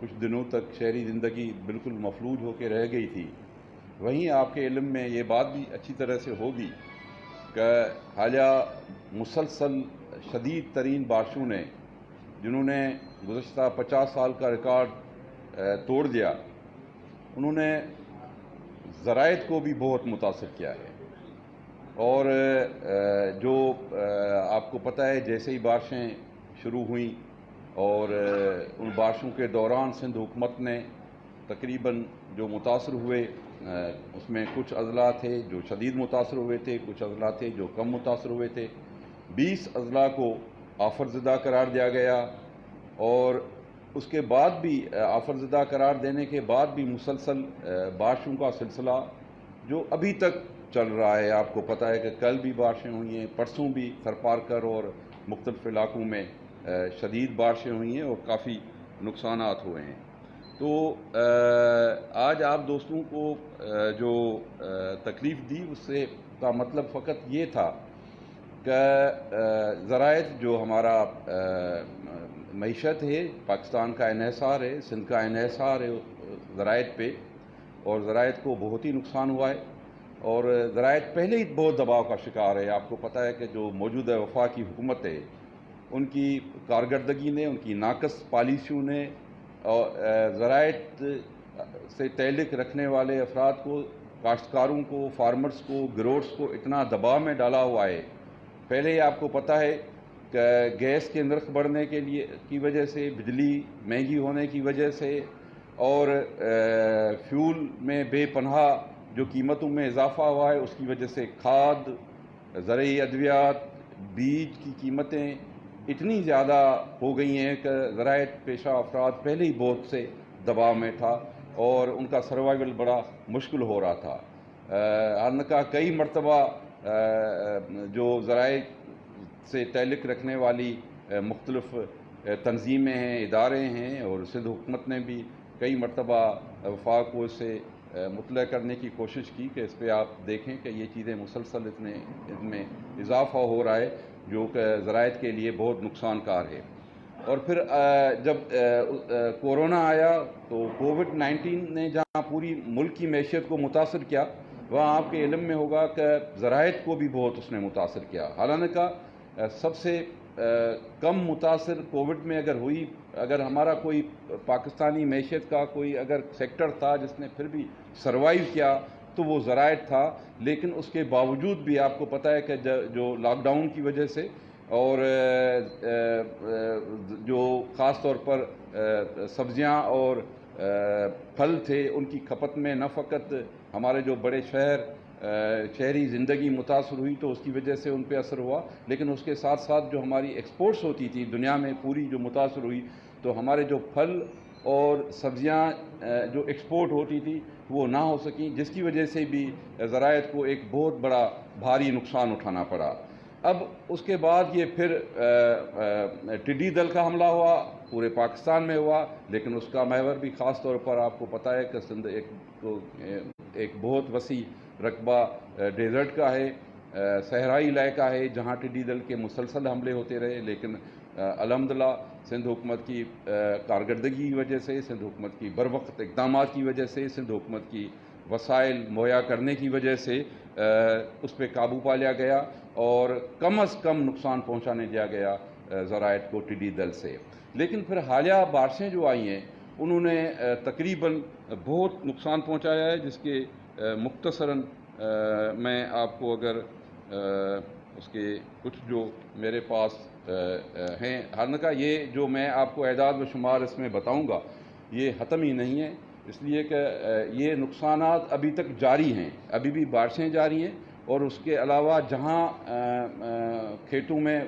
کچھ دنوں تک شہری زندگی بالکل مفلوج ہو کے رہ گئی تھی، وہیں آپ کے علم میں یہ بات بھی اچھی طرح سے ہوگی کہ حالیہ مسلسل شدید ترین بارشوں نے، جنہوں نے گزشتہ 50 سال کا ریکارڈ توڑ دیا، انہوں نے زرائع کو بھی بہت متاثر کیا ہے۔ اور جو آپ کو پتہ ہے، جیسے ہی بارشیں شروع ہوئیں اور ان بارشوں کے دوران سندھ حکومت نے تقریباً جو متاثر ہوئے، اس میں کچھ اضلاع تھے جو شدید متاثر ہوئے تھے، کچھ اضلاع تھے جو کم متاثر ہوئے تھے۔ 20 اضلاع کو آفت زدہ قرار دیا گیا، اور اس کے بعد بھی آفت زدہ قرار دینے کے بعد بھی مسلسل بارشوں کا سلسلہ جو ابھی تک چل رہا ہے۔ آپ کو پتہ ہے کہ کل بھی بارشیں ہوئی ہیں، پرسوں بھی تھرپارکر اور مختلف علاقوں میں شدید بارشیں ہوئی ہیں اور کافی نقصانات ہوئے ہیں۔ تو آج آپ دوستوں کو جو تکلیف دی، اس سے کا مطلب فقط یہ تھا کہ ذرائع جو ہمارا معیشت ہے، پاکستان کا انحصار ہے، سندھ کا انحصار ہے ذرائع پہ، اور ذرائع کو بہت ہی نقصان ہوا ہے، اور ذرائع پہلے ہی بہت دباؤ کا شکار ہے۔ آپ کو پتہ ہے کہ جو موجودہ وفاقی حکومت ہے، ان کی کارکردگی نے، ان کی ناقص پالیسیوں نے ذرائع سے تعلق رکھنے والے افراد کو، کاشتکاروں کو، فارمرز کو، گروڈز کو اتنا دباؤ میں ڈالا ہوا ہے۔ پہلے ہی آپ کو پتہ ہے کہ گیس کے نرخ بڑھنے کی وجہ سے، بجلی مہنگی ہونے کی وجہ سے، اور فیول میں بے پناہ جو قیمتوں میں اضافہ ہوا ہے، اس کی وجہ سے کھاد، زرعی ادویات، بیج کی قیمتیں اتنی زیادہ ہو گئی ہیں کہ ذرائع پیشہ افراد پہلے ہی بہت سے دباؤ میں تھا، اور ان کا سروائیول بڑا مشکل ہو رہا تھا۔ حالانکہ کئی مرتبہ جو ذرائع سے تعلق رکھنے والی مختلف تنظیمیں ہیں، ادارے ہیں، اور سندھ حکومت نے بھی کئی مرتبہ وفاق کو اس سے مطلع کرنے کی کوشش کی کہ اس پہ آپ دیکھیں کہ یہ چیزیں مسلسل ان میں اضافہ ہو رہا ہے، جو کہ ذرائع کے لیے بہت نقصان کار ہے۔ اور پھر جب کورونا آیا تو کووڈ-19 نے جہاں پوری ملک کی معیشت کو متاثر کیا، وہاں آپ کے علم میں ہوگا کہ ذرائع کو بھی بہت اس نے متاثر کیا۔ حالانکہ سب سے کم متاثر کووڈ میں اگر ہمارا کوئی پاکستانی معیشت کا کوئی اگر سیکٹر تھا جس نے پھر بھی سروائیو کیا، تو وہ ذرائع تھا۔ لیکن اس کے باوجود بھی آپ کو پتہ ہے کہ جو لاک ڈاؤن کی وجہ سے، اور جو خاص طور پر سبزیاں اور پھل تھے، ان کی کھپت میں نہ فقط ہمارے جو بڑے شہری زندگی متاثر ہوئی تو اس کی وجہ سے ان پہ اثر ہوا، لیکن اس کے ساتھ ساتھ جو ہماری ایکسپورٹس ہوتی تھی دنیا میں پوری جو متاثر ہوئی، تو ہمارے جو پھل اور سبزیاں جو ایکسپورٹ ہوتی تھی وہ نہ ہو سکیں، جس کی وجہ سے بھی ذرائع کو ایک بہت بڑا بھاری نقصان اٹھانا پڑا۔ اب اس کے بعد یہ پھر ٹڈی دل کا حملہ ہوا، پورے پاکستان میں ہوا، لیکن اس کا محور بھی خاص طور پر آپ کو پتہ ہے کہ سندھ ایک بہت وسیع رقبہ ڈیزرٹ کا ہے، صحرائی علاقہ ہے، جہاں ٹڈی دل کے مسلسل حملے ہوتے رہے، لیکن الحمدللہ سندھ حکومت کی کارکردگی کی وجہ سے، سندھ حکومت کی بروقت اقدامات کی وجہ سے، سندھ حکومت کی وسائل مہیا کرنے کی وجہ سے اس پہ قابو پا لیا گیا، اور کم از کم نقصان پہنچانے دیا گیا ذرائع کو ٹڈی دل سے۔ لیکن پھر حالیہ بارشیں جو آئی ہیں، انہوں نے تقریباً بہت نقصان پہنچایا ہے، جس کے مختصراً میں آپ کو اگر اس کے کچھ جو میرے پاس ہیں، حالانکہ یہ جو میں آپ کو اعداد و شمار اس میں بتاؤں گا یہ ختم ہی نہیں ہے، اس لیے کہ یہ نقصانات ابھی تک جاری ہیں، ابھی بھی بارشیں جاری ہیں، اور اس کے علاوہ جہاں کھیتوں میں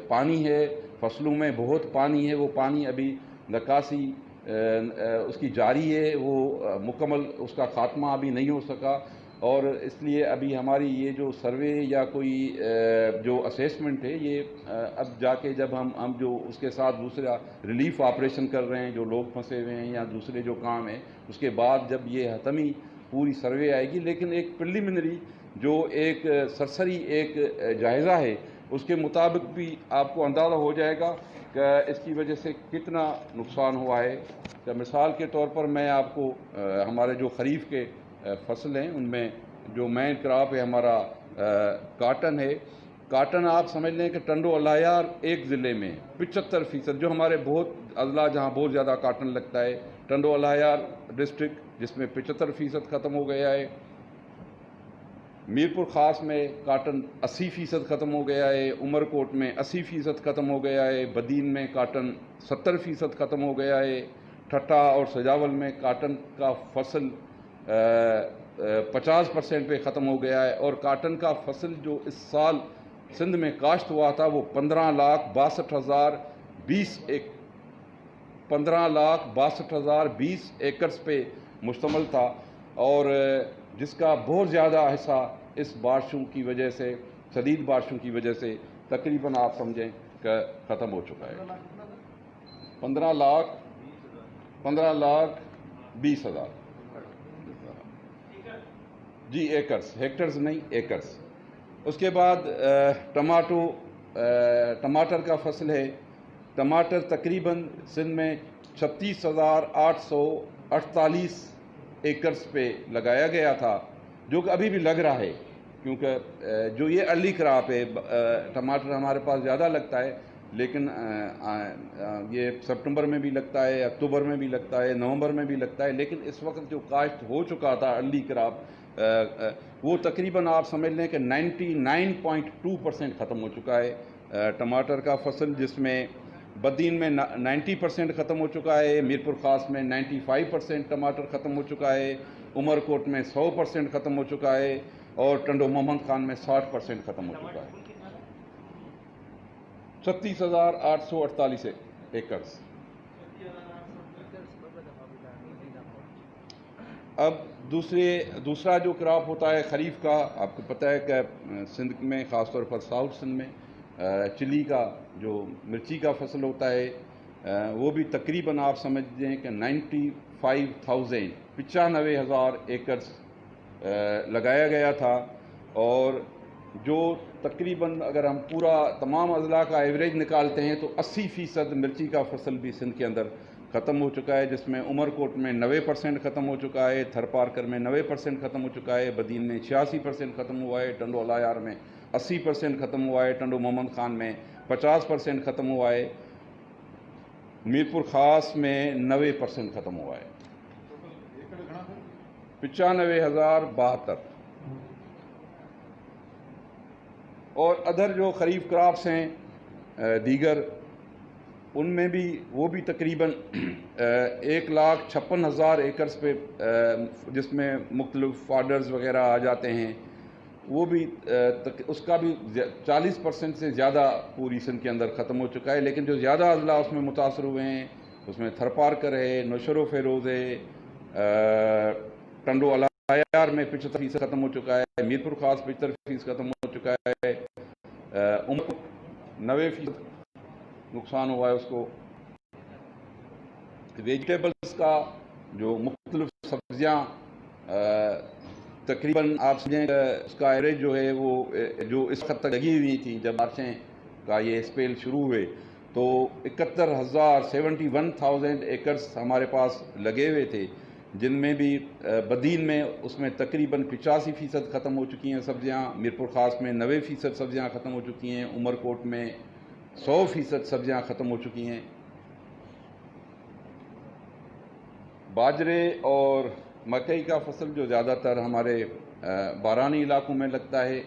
پانی ہے، فصلوں میں بہت پانی ہے، وہ پانی ابھی نکاسی اس کی جاری ہے، وہ مکمل اس کا خاتمہ ابھی نہیں ہو سکا، اور اس لیے ابھی ہماری یہ جو سروے یا کوئی جو اسیسمنٹ ہے، یہ اب جا کے جب ہم جو اس کے ساتھ دوسرا ریلیف آپریشن کر رہے ہیں، جو لوگ پھنسے ہوئے ہیں یا دوسرے جو کام ہیں، اس کے بعد جب یہ حتمی پوری سروے آئے گی، لیکن ایک پریلیمنری جو ایک سرسری ایک جائزہ ہے اس کے مطابق بھی آپ کو اندازہ ہو جائے گا کہ اس کی وجہ سے کتنا نقصان ہوا ہے۔ کہ مثال کے طور پر میں آپ کو ہمارے جو خریف کے فصل ہیں ان میں جو مین کراپ ہے ہمارا کاٹن ہے۔ کاٹن آپ سمجھ لیں کہ ٹنڈو الایار ایک ضلع میں 75%، جو ہمارے بہت اضلاع جہاں بہت زیادہ کاٹن لگتا ہے، ٹنڈو الایار ڈسٹرکٹ جس میں 75% ختم ہو گیا ہے۔ میرپور خاص میں کاٹن 80% ختم ہو گیا ہے، عمر کوٹ میں 80% ختم ہو گیا ہے، بدین میں کاٹن 70% ختم ہو گیا ہے، ٹھٹھا اور سجاول میں کاٹن کا فصل 50% پہ ختم ہو گیا ہے، اور کاٹن کا فصل جو اس سال سندھ میں کاشت ہوا تھا وہ 15,62,020 ایکڑز پہ مشتمل تھا، اور جس کا بہت زیادہ حصہ اس بارشوں کی وجہ سے، شدید بارشوں کی وجہ سے تقریباً آپ سمجھیں کہ ختم ہو چکا ہے۔ 15,20,000 جی ایکرز، ہیکٹرز نہیں، ایکرز۔ اس کے بعد ٹماٹر کا فصل ہے۔ ٹماٹر تقریباً سندھ میں 36,848 ایکرز پہ لگایا گیا تھا، جو کہ ابھی بھی لگ رہا ہے، کیونکہ جو یہ ارلی کراپ ہے، ٹماٹر ہمارے پاس زیادہ لگتا ہے، لیکن یہ سپٹمبر میں بھی لگتا ہے، اکتوبر میں بھی لگتا ہے، نومبر میں بھی لگتا ہے، لیکن اس وقت جو کاشت ہو چکا تھا ارلی کراپ وہ تقریباً آپ سمجھ لیں کہ 99.2% ختم ہو چکا ہے ٹماٹر کا فصل، جس میں بدین میں 90% ختم ہو چکا ہے، میرپور خاص میں 95% ٹماٹر ختم ہو چکا ہے، عمر کوٹ میں 100% ختم ہو چکا ہے، اور ٹنڈو محمد خان میں 60% ختم ہو چکا ہے۔ 36,848 ایکڑز۔ اب دوسرا جو کراپ ہوتا ہے خریف کا، آپ کو پتہ ہے کہ سندھ میں خاص طور پر ساؤتھ سندھ میں چلی کا جو مرچی کا فصل ہوتا ہے وہ بھی تقریباً آپ سمجھ لیں کہ 95,000 ایکڑز لگایا گیا تھا، اور جو تقریباً اگر ہم پورا تمام اضلاع کا ایوریج نکالتے ہیں تو 80% مرچی کا فصل بھی سندھ کے اندر ختم ہو چکا ہے، جس میں عمر کوٹ میں 90% ختم ہو چکا ہے، تھر پارکر میں 90% ختم ہو چکا ہے، بدین میں 86% ختم ہوا ہے، ٹنڈو الایار میں 80% ختم ہوا ہے، ٹنڈو محمد خان میں 50% ختم ہوا ہے، میرپور خاص میں 90% ختم ہوا ہے۔ 95,072۔ اور ادھر جو خریف کراپس ہیں دیگر، ان میں بھی وہ بھی تقریباً 1,56,000 ایکڑز پہ، جس میں مختلف فاڈرز وغیرہ آ جاتے ہیں، وہ بھی اس کا بھی 40% سے زیادہ پوری سندھ کے اندر ختم ہو چکا ہے، لیکن جو زیادہ اضلاع اس میں متاثر ہوئے ہیں اس میں تھر پارکر ہے، نوشہر و فیروز ہے، ٹنڈو الایار میں 75% ختم ہو چکا ہے، میرپور خاص 75% ختم ہو چکا ہے، 90% نقصان ہوا ہے اس کو۔ ویجیٹیبلز کا جو مختلف سبزیاں تقریباً آپ سمجھیں کہ اس کا ایوریج جو ہے وہ جو اس وقت تک لگی ہوئی تھی جب بارشیں کا یہ اسپیل شروع ہوئے تو 71,000 ایکڑز ہمارے پاس لگے ہوئے تھے، جن میں بھی بدین میں اس میں تقریباً 85% ختم ہو چکی ہیں سبزیاں، میرپور خاص میں 90% سبزیاں ختم ہو چکی ہیں، عمر کوٹ میں 100% سبزیاں ختم ہو چکی ہیں۔ باجرے اور مکئی کا فصل جو زیادہ تر ہمارے بارانی علاقوں میں لگتا ہے،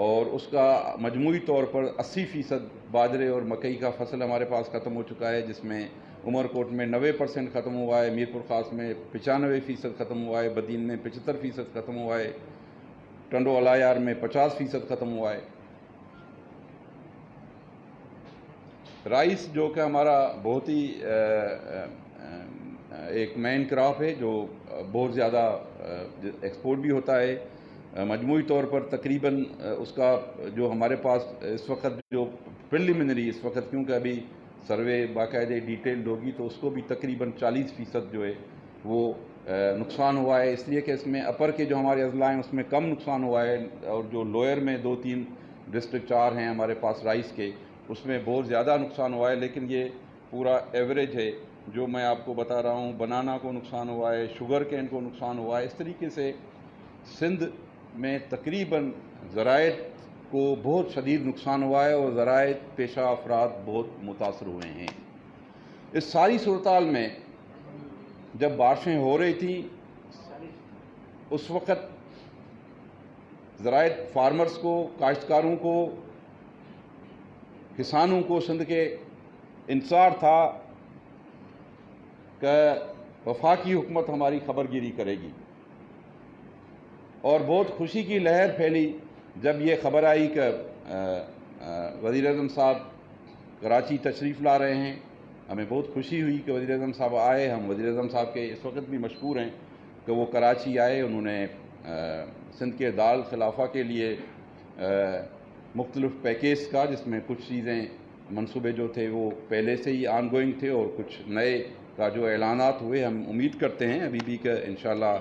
اور اس کا مجموعی طور پر 80% باجرے اور مکئی کا فصل ہمارے پاس ختم ہو چکا ہے، جس میں عمر کوٹ میں 90% ختم ہوا ہے، میرپور خاص میں 95% ختم ہوا ہے، بدین میں 75% ختم ہوا ہے، ٹنڈو الایار میں 50% ختم ہوا ہے۔ رائس جو کہ ہمارا بہت ہی ایک مین کراپ ہے جو بہت زیادہ ایکسپورٹ بھی ہوتا ہے، مجموعی طور پر تقریباً اس کا جو ہمارے پاس اس وقت جو پریلیمنری اس وقت، کیونکہ ابھی سروے باقاعدہ ڈیٹیلڈ ہوگی، تو اس کو بھی تقریباً 40% جو ہے وہ نقصان ہوا ہے، اس لیے کہ اس میں اپر کے جو ہمارے اضلاع ہیں اس میں کم نقصان ہوا ہے، اور جو لوئر میں 2-3 ڈسٹرکٹ 4 ہیں ہمارے پاس رائس کے، اس میں بہت زیادہ نقصان ہوا ہے، لیکن یہ پورا ایوریج ہے جو میں آپ کو بتا رہا ہوں۔ بنانا کو نقصان ہوا ہے، شوگر کین کو نقصان ہوا ہے۔ اس طریقے سے سندھ میں تقریباً زراعت کو بہت شدید نقصان ہوا ہے اور زراعت پیشہ افراد بہت متاثر ہوئے ہیں۔ اس ساری صورتحال میں جب بارشیں ہو رہی تھیں اس وقت زراعت فارمرز کو، کاشتکاروں کو، کسانوں کو سندھ کے انتظار تھا کہ وفاقی حکومت ہماری خبر گیری کرے گی، اور بہت خوشی کی لہر پھیلی جب یہ خبر آئی کہ وزیر اعظم صاحب کراچی تشریف لا رہے ہیں۔ ہمیں بہت خوشی ہوئی کہ وزیر اعظم صاحب آئے۔ ہم وزیر اعظم صاحب کے اس وقت بھی مشکور ہیں کہ وہ کراچی آئے، انہوں نے سندھ کے دارالخلافہ کے لیے مختلف پیکیج کا، جس میں کچھ چیزیں منصوبے جو تھے وہ پہلے سے ہی آن گوئنگ تھے، اور کچھ نئے کا جو اعلانات ہوئے، ہم امید کرتے ہیں ابھی بھی کہ انشاءاللہ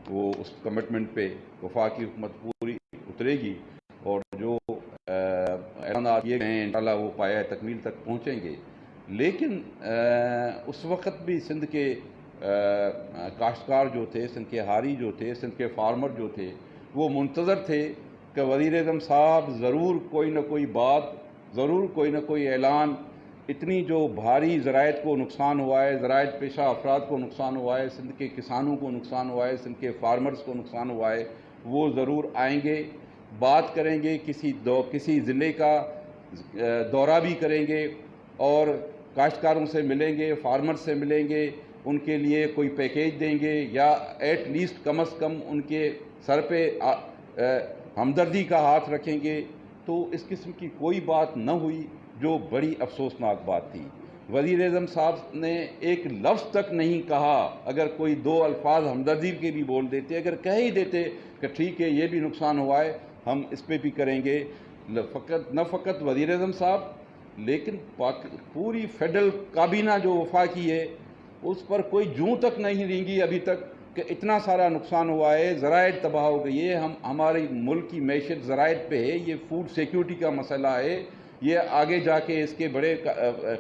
وہ اس کمٹمنٹ پہ وفاقی حکومت پوری اترے گی، اور جو اعلانات کیے گئے ہیں انشاءاللہ وہ پایہ تکمیل تک پہنچیں گے۔ لیکن اس وقت بھی سندھ کے کاشتکار جو تھے، سندھ کے ہاری جو تھے، سندھ کے فارمر جو تھے، وہ منتظر تھے کہ وزیر اعظم صاحب ضرور کوئی نہ کوئی بات، ضرور کوئی نہ کوئی اعلان، اتنی جو بھاری زراعت کو نقصان ہوا ہے، زراعت پیشہ افراد کو نقصان ہوا ہے، سندھ کے کسانوں کو نقصان ہوا ہے، سندھ کے فارمرز کو نقصان ہوا ہے، وہ ضرور آئیں گے، بات کریں گے، کسی ضلع کا دورہ بھی کریں گے، اور کاشتکاروں سے ملیں گے، فارمرز سے ملیں گے، ان کے لیے کوئی پیکیج دیں گے، یا ایٹ لیسٹ کم از کم ان کے سر پہ ہمدردی کا ہاتھ رکھیں گے۔ تو اس قسم کی کوئی بات نہ ہوئی، جو بڑی افسوسناک بات تھی۔ وزیر اعظم صاحب نے ایک لفظ تک نہیں کہا، اگر کوئی 2 الفاظ ہمدردی کے بھی بول دیتے، اگر کہہ ہی دیتے کہ ٹھیک ہے یہ بھی نقصان ہوا ہے، ہم اس پہ بھی کریں گے، نہ فقط وزیر اعظم صاحب لیکن پوری فیڈرل کابینہ جو وفاقی ہے اس پر کوئی جوں تک نہیں رینگی ابھی تک کہ اتنا سارا نقصان ہوا ہے، زراعت تباہ ہو گئی ہے۔ ہمارے ملک کی معیشت زراعت پہ ہے، یہ فوڈ سیکیورٹی کا مسئلہ ہے، یہ آگے جا کے اس کے بڑے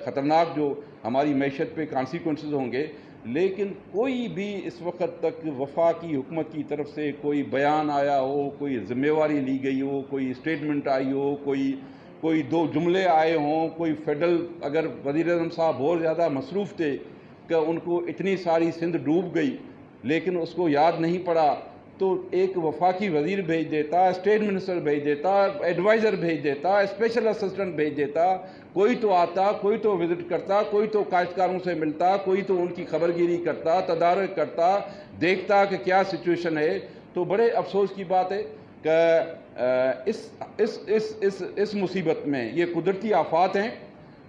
خطرناک جو ہماری معیشت پہ کانسیکوینسز ہوں گے۔ لیکن کوئی بھی اس وقت تک وفاقی حکومت کی طرف سے کوئی بیان آیا ہو، کوئی ذمہ داری لی گئی ہو، کوئی اسٹیٹمنٹ آئی ہو، کوئی 2 جملے آئے ہوں، کوئی فیڈرل، اگر وزیر اعظم صاحب بہت زیادہ مصروف تھے کہ ان کو اتنی ساری سندھ ڈوب گئی لیکن اس کو یاد نہیں پڑا، تو ایک وفاقی وزیر بھیج دیتا، اسٹیٹ منسٹر بھیج دیتا، ایڈوائزر بھیج دیتا، اسپیشل اسسٹنٹ بھیج دیتا، کوئی تو آتا، کوئی تو وزٹ کرتا، کوئی تو کاشتکاروں سے ملتا، کوئی تو ان کی خبر گیری کرتا، تدارک کرتا، دیکھتا کہ کیا سچویشن ہے۔ تو بڑے افسوس کی بات ہے کہ اس مصیبت میں، یہ قدرتی آفات ہیں،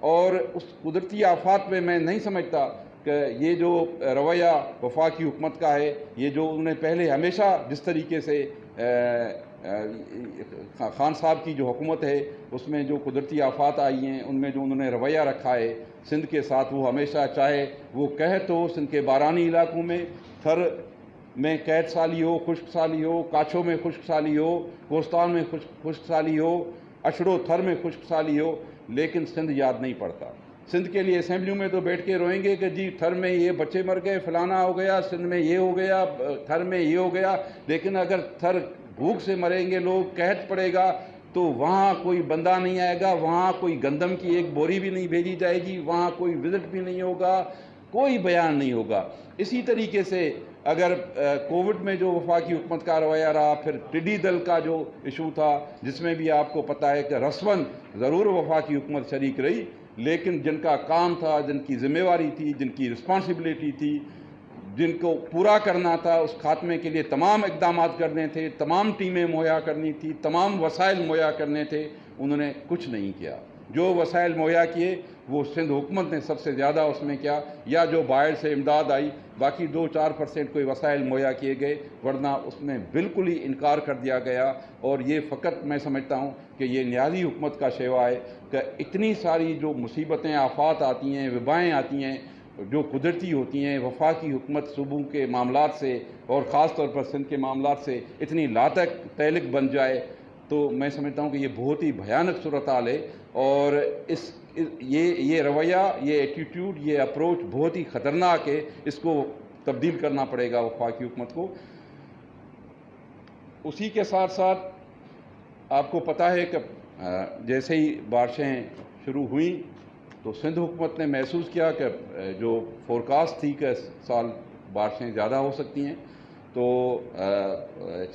اور اس قدرتی آفات میں نہیں سمجھتا کہ یہ جو رویہ وفاقی حکومت کا ہے، یہ جو انہوں نے پہلے ہمیشہ جس طریقے سے خان صاحب کی جو حکومت ہے اس میں جو قدرتی آفات آئی ہیں ان میں جو انہوں نے رویہ رکھا ہے سندھ کے ساتھ، وہ ہمیشہ چاہے وہ قحط ہو سندھ کے بارانی علاقوں میں، تھر میں قحط سالی ہو، خشک سالی ہو، کاچھوں میں خشک سالی ہو، کوستان میں خشک سالی ہو، اشڑو تھر میں خشک سالی ہو، لیکن سندھ یاد نہیں پڑتا۔ سندھ کے لیے اسمبلیوں میں تو بیٹھ کے روئیں گے کہ جی تھر میں یہ بچے مر گئے، فلانا ہو گیا، سندھ میں یہ ہو گیا، تھر میں یہ ہو گیا، لیکن اگر تھر بھوک سے مریں گے لوگ، قحط پڑے گا، تو وہاں کوئی بندہ نہیں آئے گا، وہاں کوئی گندم کی ایک بوری بھی نہیں بھیجی جائے گی، وہاں کوئی وزٹ بھی نہیں ہوگا، کوئی بیان نہیں ہوگا۔ اسی طریقے سے اگر کووڈ میں جو وفاقی حکومت کا رویہ رہا، پھر ٹڈی دل کا جو ایشو تھا جس میں بھی آپ کو پتہ ہے کہ رسماً ضرور وفاقی حکومت شریک رہی، لیکن جن کا کام تھا، جن کی ذمہ داری تھی، جن کی رسپانسبلٹی تھی، جن کو پورا کرنا تھا، اس خاتمے کے لیے تمام اقدامات کرنے تھے، تمام ٹیمیں مہیا کرنی تھی، تمام وسائل مہیا کرنے تھے، انہوں نے کچھ نہیں کیا۔ جو وسائل مہیا کیے وہ سندھ حکومت نے سب سے زیادہ اس میں کیا، یا جو باہر سے امداد آئی، باقی 2-4% کوئی وسائل مہیا کیے گئے، ورنہ اس میں بالکل ہی انکار کر دیا گیا۔ اور یہ فقط میں سمجھتا ہوں کہ یہ نیازی حکومت کا شیوا ہے کہ اتنی ساری جو مصیبتیں، آفات آتی ہیں، وبائیں آتی ہیں جو قدرتی ہوتی ہیں، وفاقی حکومت صوبوں کے معاملات سے اور خاص طور پر سندھ کے معاملات سے اتنی لا تک تعلق بن جائے، تو میں سمجھتا ہوں کہ یہ بہت ہی بھیانک صورتحال ہے، اور یہ رویہ، یہ ایٹیٹیوڈ، یہ اپروچ بہت ہی خطرناک ہے، اس کو تبدیل کرنا پڑے گا وفاقی حکومت کو۔ اسی کے ساتھ ساتھ آپ کو پتہ ہے کہ جیسے ہی بارشیں شروع ہوئیں تو سندھ حکومت نے محسوس کیا کہ جو فورکاسٹ تھی کہ اس سال بارشیں زیادہ ہو سکتی ہیں، تو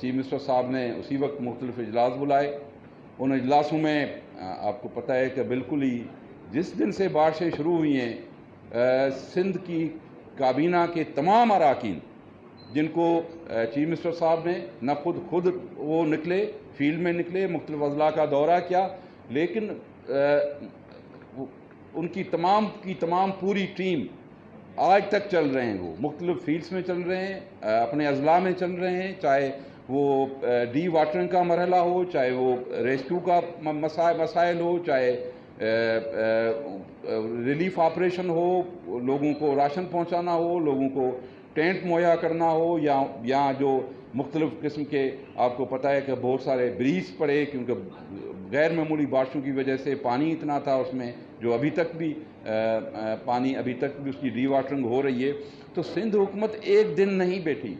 چیف منسٹر صاحب نے اسی وقت مختلف اجلاس بلائے۔ ان اجلاسوں میں آپ کو پتہ ہے کہ بالکل ہی جس دن سے بارشیں شروع ہوئی ہیں، سندھ کی کابینہ کے تمام اراکین، جن کو چیف منسٹر صاحب نے نہ خود وہ نکلے، فیلڈ میں نکلے، مختلف اضلاع کا دورہ کیا، لیکن ان کی تمام پوری ٹیم آج تک چل رہے ہیں، وہ مختلف فیلڈز میں چل رہے ہیں، اپنے اضلاع میں چل رہے ہیں، چاہے وہ ڈی واٹرنگ کا مرحلہ ہو، چاہے وہ ریسکیو کا مسائل ہو، چاہے ریلیف آپریشن ہو، لوگوں کو راشن پہنچانا ہو، لوگوں کو ٹینٹ مہیا کرنا ہو، یا جو مختلف قسم کے آپ کو پتہ ہے کہ بہت سارے بریز پڑے، کیونکہ غیر معمولی بارشوں کی وجہ سے پانی اتنا تھا اس میں، جو ابھی تک بھی اس کی ڈی واٹرنگ ہو رہی ہے۔ تو سندھ حکومت ایک دن نہیں بیٹھی۔